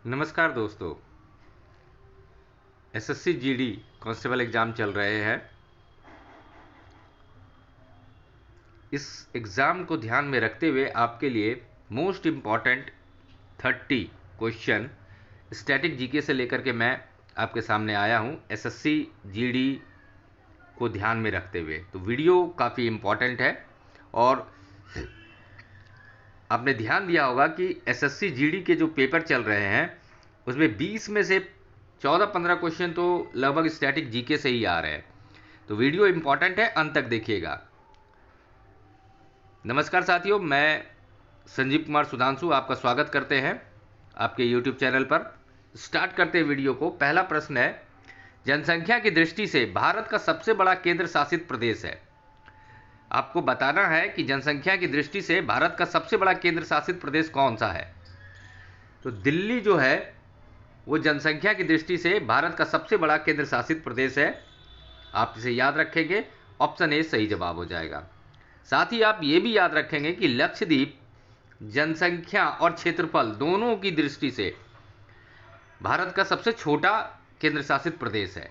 नमस्कार दोस्तों। SSC GD constable exam चल रहे हैं। इस एग्ज़ाम को ध्यान में रखते हुए आपके लिए most important 30 question static GK से लेकर के मैं आपके सामने आया हूं एसएससी जीडी को ध्यान में रखते हुए। तो वीडियो काफ़ी इम्पॉर्टेंट है और आपने ध्यान दिया होगा कि एसएससी जीडी के जो पेपर चल रहे हैं उसमें 20 में से 14-15 क्वेश्चन तो लगभग स्टैटिक जीके से ही आ रहे हैं। तो वीडियो इंपॉर्टेंट है, अंत तक देखिएगा। नमस्कार साथियों, मैं संजीव कुमार सुधांशु आपका स्वागत करते हैं आपके यूट्यूब चैनल पर। स्टार्ट करते हैं वीडियो को। पहला प्रश्न है, जनसंख्या की दृष्टि से भारत का सबसे बड़ा केंद्र शासित प्रदेश है। आपको बताना है कि जनसंख्या की दृष्टि से भारत का सबसे बड़ा केंद्र शासित प्रदेश कौन सा है। तो दिल्ली जो है वो जनसंख्या की दृष्टि से भारत का सबसे बड़ा केंद्र शासित प्रदेश है। आप इसे याद रखेंगे, ऑप्शन ए सही जवाब हो जाएगा। साथ ही आप ये भी याद रखेंगे कि लक्षद्वीप जनसंख्या और क्षेत्रफल दोनों की दृष्टि से भारत का सबसे छोटा केंद्र शासित प्रदेश है।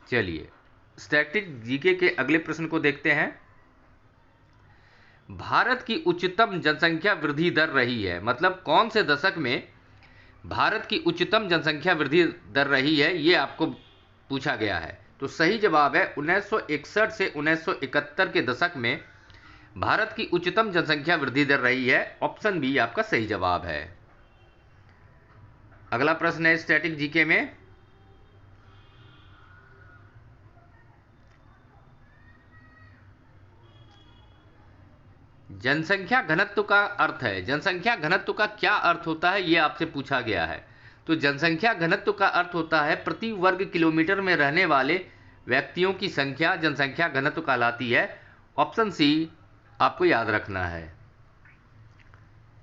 चलिए स्टैटिक जीके के अगले प्रश्न को देखते हैं। भारत की उच्चतम जनसंख्या वृद्धि दर रही है, मतलब कौन से दशक में भारत की उच्चतम जनसंख्या वृद्धि दर रही है, ये आपको पूछा गया है। तो सही जवाब है 1961 से 1971 के दशक में भारत की उच्चतम जनसंख्या वृद्धि दर रही है। ऑप्शन बी आपका सही जवाब है। अगला प्रश्न है स्टैटिक जीके में, जनसंख्या घनत्व का अर्थ है। जनसंख्या घनत्व का क्या अर्थ होता है, यह आपसे पूछा गया है। तो जनसंख्या घनत्व का अर्थ होता है प्रति वर्ग किलोमीटर में रहने वाले व्यक्तियों की संख्या जनसंख्या घनत्व कहलाती है। ऑप्शन सी आपको याद रखना है।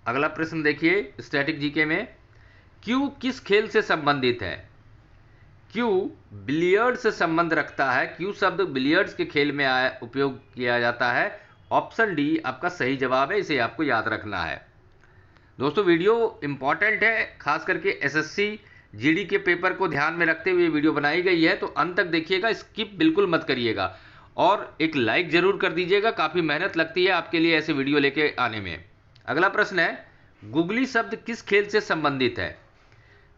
अगला प्रश्न देखिए स्टैटिक जीके में, क्यू किस खेल से संबंधित है। क्यू बिलियर्ड्स से संबंध रखता है। क्यू शब्द बिलियर्ड्स के खेल में उपयोग किया जाता है। ऑप्शन डी आपका सही जवाब है, इसे आपको याद रखना है। दोस्तों वीडियो इंपॉर्टेंट है, खास करके एसएससी जीडी के पेपर को ध्यान में रखते हुए वीडियो बनाई गई है। तो अंत तक देखिएगा, स्किप बिल्कुल मत करिएगा और एक लाइक जरूर कर दीजिएगा। काफ़ी मेहनत लगती है आपके लिए ऐसे वीडियो लेके आने में। अगला प्रश्न है, गुगली शब्द किस खेल से संबंधित है।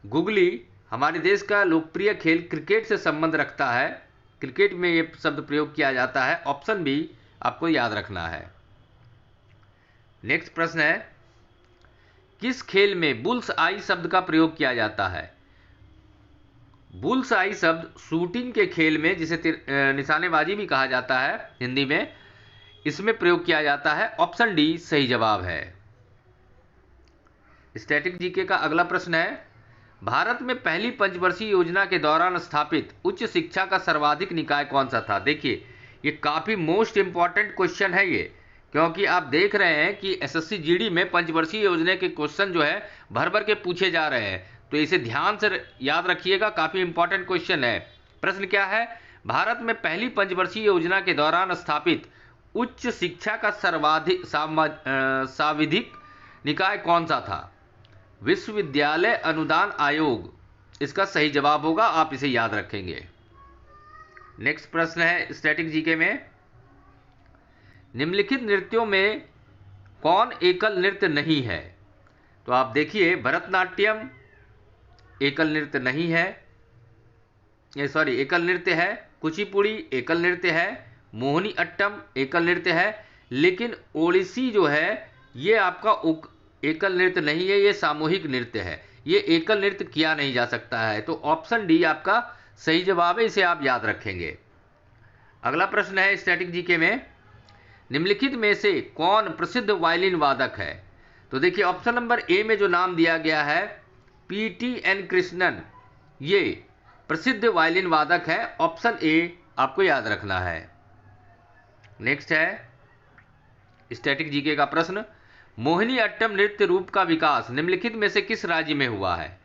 गुगली हमारे देश का लोकप्रिय खेल क्रिकेट से संबंध रखता है। क्रिकेट में ये शब्द प्रयोग किया जाता है। ऑप्शन बी आपको याद रखना है। नेक्स्ट प्रश्न है, किस खेल में बुल्स आई शब्द का प्रयोग किया जाता है। बुल्स आई शब्द शूटिंग के खेल में, जिसे निशानेबाजी भी कहा जाता है हिंदी में, इसमें प्रयोग किया जाता है। ऑप्शन डी सही जवाब है। स्टैटिक जीके का अगला प्रश्न है, भारत में पहली पंचवर्षीय योजना के दौरान स्थापित उच्च शिक्षा का सर्वाधिक निकाय कौन सा था। देखिए ये काफ़ी मोस्ट इंपॉर्टेंट क्वेश्चन है ये, क्योंकि आप देख रहे हैं कि एसएससी जीडी में पंचवर्षीय योजना के क्वेश्चन जो है भर भर के पूछे जा रहे हैं। तो इसे ध्यान से याद रखिएगा, काफ़ी इंपॉर्टेंट क्वेश्चन है। प्रश्न क्या है, भारत में पहली पंचवर्षीय योजना के दौरान स्थापित उच्च शिक्षा का सर्वाधिक सांविधिक निकाय कौन सा था। विश्वविद्यालय अनुदान आयोग इसका सही जवाब होगा, आप इसे याद रखेंगे। नेक्स्ट प्रश्न है स्टैटिक जीके में, निम्नलिखित नृत्यों में कौन एकल नृत्य नहीं है। तो आप देखिए भरतनाट्यम एकल नृत्य नहीं है, एकल नृत्य है। कुचिपुड़ी एकल नृत्य है। मोहिनी अट्टम एकल नृत्य है। लेकिन ओडिसी जो है ये आपका एकल नृत्य नहीं है, ये सामूहिक नृत्य है। ये एकल नृत्य किया नहीं जा सकता है। तो ऑप्शन डी आपका सही जवाब है, इसे आप याद रखेंगे। अगला प्रश्न है स्टैटिक जीके में, निम्नलिखित में से कौन प्रसिद्ध वायलिन वादक है। तो देखिए ऑप्शन नंबर ए में जो नाम दिया गया है पीटीएन कृष्णन, ये प्रसिद्ध वायलिन वादक है। ऑप्शन ए आपको याद रखना है। नेक्स्ट है स्टैटिक जीके का प्रश्न, मोहिनी अट्टम नृत्य रूप का विकास निम्नलिखित में से किस राज्य में हुआ है।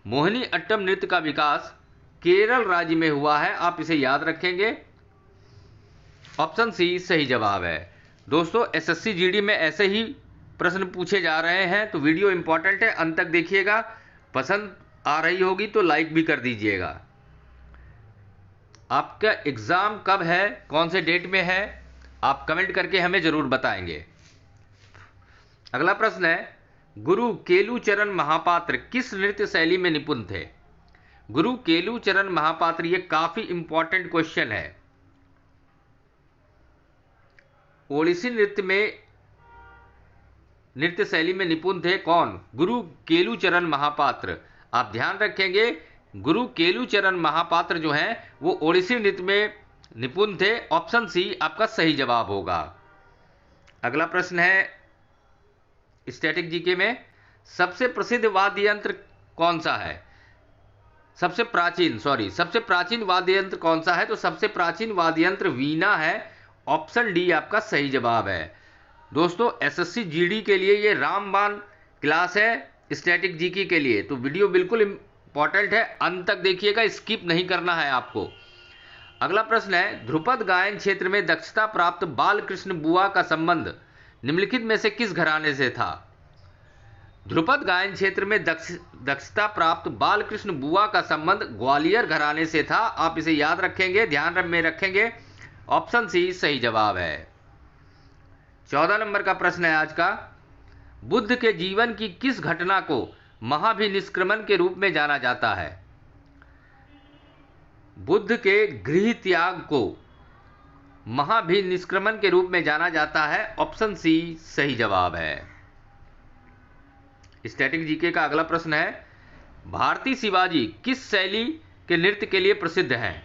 मोहिनी अट्टम नृत्य का विकास केरल राज्य में हुआ है, आप इसे याद रखेंगे। ऑप्शन सी सही जवाब है। दोस्तों एसएससी जीडी में ऐसे ही प्रश्न पूछे जा रहे हैं, तो वीडियो इंपॉर्टेंट है, अंत तक देखिएगा। पसंद आ रही होगी तो लाइक भी कर दीजिएगा। आपका एग्ज़ाम कब है, कौन से डेट में है, आप कमेंट करके हमें ज़रूर बताएंगे। अगला प्रश्न है, गुरु केलुचरण महापात्र किस नृत्य शैली में निपुण थे? गुरु केलुचरण महापात्र, ये काफी इंपॉर्टेंट क्वेश्चन है। ओडिसी नृत्य शैली में निपुण थे कौन? गुरु केलुचरण महापात्र। आप ध्यान रखेंगे, गुरु केलुचरण महापात्र जो हैं वो ओडिसी नृत्य में निपुण थे। ऑप्शन सी आपका सही जवाब होगा। अगला प्रश्न है स्टैटिक जीके में, सबसे प्रसिद्ध वाद्य यंत्र कौन सा है? सबसे प्राचीन वाद्य यंत्र कौन सा है? तो सबसे प्राचीन वाद्य यंत्र वीणा है। ऑप्शन डी आपका सही जवाब है। दोस्तों एसएससी जीडी के लिए ये रामबाण क्लास है स्टैटिक जीके के लिए, तो वीडियो बिल्कुल इंपॉर्टेंट है, अंत तक देखिएगा, स्किप नहीं करना है आपको। अगला प्रश्न है, ध्रुपद गायन क्षेत्र में दक्षता प्राप्त बालकृष्ण बुआ का संबंध निम्नलिखित में से किस घराने से था? ध्रुपद गायन क्षेत्र में दक्षता प्राप्त बालकृष्ण बुआ का संबंध ग्वालियर घराने से था। आप इसे याद रखेंगे, ध्यान में रखेंगे। ऑप्शन सी सही जवाब है। 14 नंबर का प्रश्न है आज का, बुद्ध के जीवन की किस घटना को महाभिनिष्क्रमण के रूप में जाना जाता है? बुद्ध के गृह त्याग को महाभिनिष्क्रमण के रूप में जाना जाता है। ऑप्शन सी सही जवाब है। स्टैटिक जीके का अगला प्रश्न है, भारतीय शिवाजी किस शैली के नृत्य के लिए प्रसिद्ध हैं?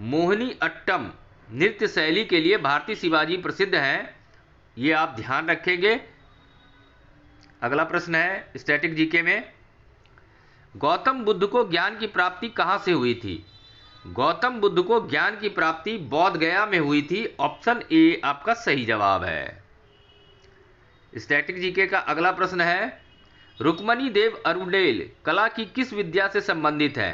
मोहिनी अट्टम नृत्य शैली के लिए भारतीय शिवाजी प्रसिद्ध हैं, ये आप ध्यान रखेंगे। अगला प्रश्न है स्टैटिक जीके में, गौतम बुद्ध को ज्ञान की प्राप्ति कहां से हुई थी? गौतम बुद्ध को ज्ञान की प्राप्ति बोध गया में हुई थी। ऑप्शन ए आपका सही जवाब है। स्टैटिक जीके का अगला प्रश्न है, रुक्मणी देव अरुडेल कला की किस विद्या से संबंधित है?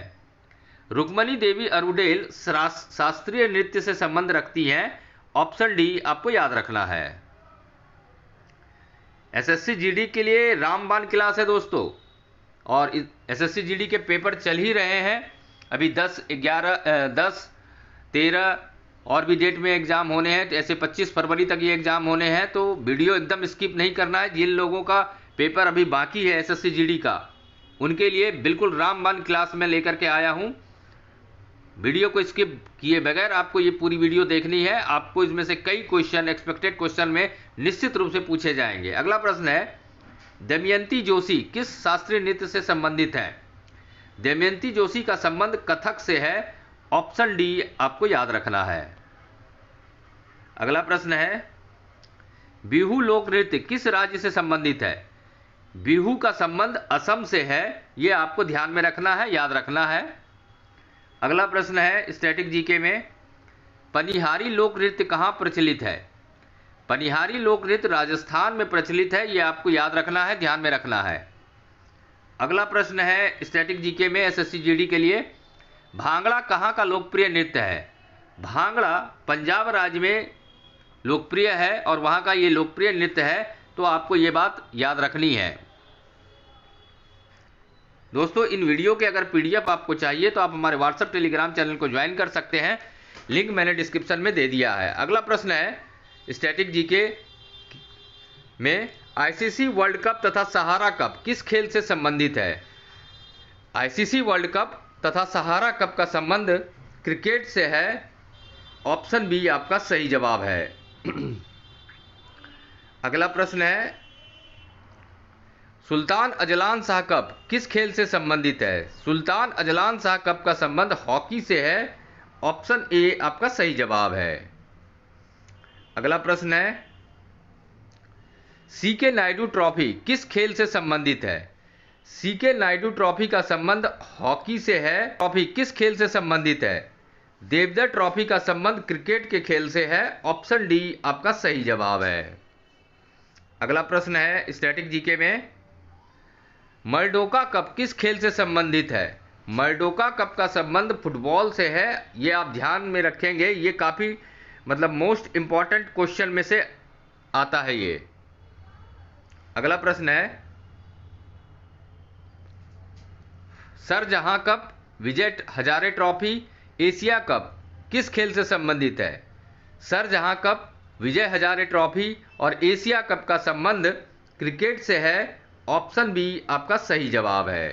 रुक्मणी देवी अरुडेल शास्त्रीय नृत्य से संबंध रखती हैं। ऑप्शन डी आपको याद रखना है। एसएससी जीडी के लिए रामबाण क्लास है दोस्तों, और एसएससी जीडी के पेपर चल ही रहे हैं। अभी 10, 11, 10, 13 और भी डेट में एग्जाम होने हैं, तो ऐसे 25 फरवरी तक ये एग्जाम होने हैं, तो वीडियो एकदम स्किप नहीं करना है। जिन लोगों का पेपर अभी बाकी है एसएससी जीडी का, उनके लिए बिल्कुल रामबाण क्लास में लेकर के आया हूं। वीडियो को स्किप किए बगैर आपको ये पूरी वीडियो देखनी है। आपको इसमें से कई क्वेश्चन एक्सपेक्टेड क्वेश्चन में निश्चित रूप से पूछे जाएंगे। अगला प्रश्न है, दमयंती जोशी किस शास्त्रीय नृत्य से संबंधित है? दमयंती जोशी का संबंध कथक से है। ऑप्शन डी आपको याद रखना है। अगला प्रश्न है, बिहू लोक नृत्य किस राज्य से संबंधित है? बिहू का संबंध असम से है, यह आपको ध्यान में रखना है, याद रखना है। अगला प्रश्न है स्टैटिक जीके में, पनिहारी लोक नृत्य कहां प्रचलित है? पनिहारी लोक नृत्य राजस्थान में प्रचलित है, यह आपको याद रखना है, ध्यान में रखना है। अगला प्रश्न है स्टैटिक जीके में एसएससी जीडी के लिए, भांगड़ा कहां का लोकप्रिय नृत्य है? भांगड़ा पंजाब राज्य में लोकप्रिय है और वहां का ये लोकप्रिय नृत्य है, तो आपको ये बात याद रखनी है। दोस्तों इन वीडियो के अगर पीडीएफ आपको चाहिए तो आप हमारे व्हाट्सएप टेलीग्राम चैनल को ज्वाइन कर सकते हैं, लिंक मैंने डिस्क्रिप्शन में दे दिया है। अगला प्रश्न है स्टैटिक जीके में, आईसीसी वर्ल्ड कप तथा सहारा कप किस खेल से संबंधित है? आईसीसी वर्ल्ड कप तथा सहारा कप का संबंध क्रिकेट से है। ऑप्शन बी आपका सही जवाब है। अगला प्रश्न है, सुल्तान अजलान शाह कप किस खेल से संबंधित है? सुल्तान अजलान शाह कप का संबंध हॉकी से है। ऑप्शन ए आपका सही जवाब है। अगला प्रश्न है, सीके नायडू ट्रॉफी किस खेल से संबंधित है? सीके नायडू ट्रॉफी का संबंध हॉकी से है। ट्रॉफी किस खेल से संबंधित है? देवधर ट्रॉफी का संबंध क्रिकेट के खेल से है। ऑप्शन डी आपका सही जवाब है। अगला प्रश्न है स्टैटिक जीके में, मरडोका कप किस खेल से संबंधित है? मरडोका कप का संबंध फुटबॉल से है, ये आप ध्यान में रखेंगे, ये काफी मोस्ट इंपॉर्टेंट क्वेश्चन में से आता है ये। अगला प्रश्न है, शारजहां cup, Vijay Hazare trophy, Asia cup किस खेल से संबंधित है? शारजहां कप, विजय हजारे ट्रॉफी और एशिया कप का संबंध क्रिकेट से है। ऑप्शन बी आपका सही जवाब है।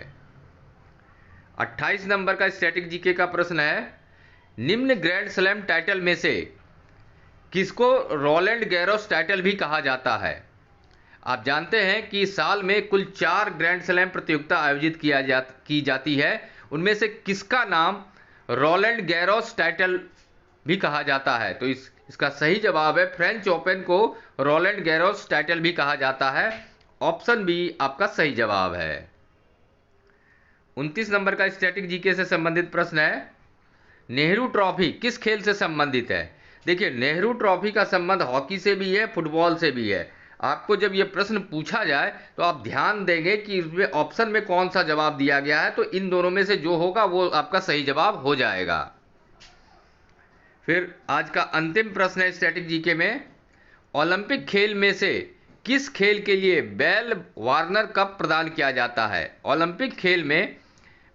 28 नंबर का स्टैटिक जीके का प्रश्न है, निम्न ग्रैंड स्लैम टाइटल में से किसको रोलैंड गैरोस टाइटल भी कहा जाता है? आप जानते हैं कि साल में कुल 4 ग्रैंड स्लैम प्रतियोगिता आयोजित की जाती है, उनमें से किसका नाम रोलैंड गैरोस टाइटल भी कहा जाता है? तो इसका सही जवाब है फ्रेंच ओपन को रोलैंड गैरोस टाइटल भी कहा जाता है। ऑप्शन बी आपका सही जवाब है। 29 नंबर का स्टैटिक जीके से संबंधित प्रश्न है, नेहरू ट्रॉफी किस खेल से संबंधित है? देखिए, नेहरू ट्रॉफी का संबंध हॉकी से भी है, फुटबॉल से भी है। आपको जब यह प्रश्न पूछा जाए तो आप ध्यान देंगे कि इसमें ऑप्शन में कौन सा जवाब दिया गया है, तो इन दोनों में से जो होगा वो आपका सही जवाब हो जाएगा। फिर आज का अंतिम प्रश्न है स्टैटिक जीके में, ओलंपिक खेल में से किस खेल के लिए बेल वार्नर कप प्रदान किया जाता है? ओलंपिक खेल में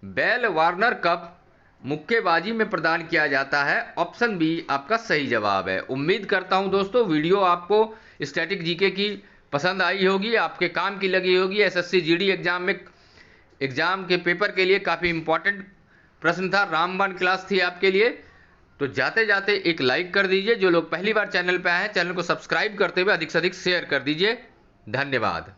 बेल वार्नर कप मुक्केबाजी में प्रदान किया जाता है। ऑप्शन बी आपका सही जवाब है। उम्मीद करता हूं दोस्तों वीडियो आपको स्टैटिक जीके की पसंद आई होगी, आपके काम की लगी होगी। एसएससी जीडी एग्जाम के पेपर के लिए काफ़ी इंपॉर्टेंट प्रश्न था, रामबाण क्लास थी आपके लिए। तो जाते जाते एक लाइक कर दीजिए, जो लोग पहली बार चैनल पर आए हैं चैनल को सब्सक्राइब करते हुए अधिक से अधिक शेयर कर दीजिए। धन्यवाद।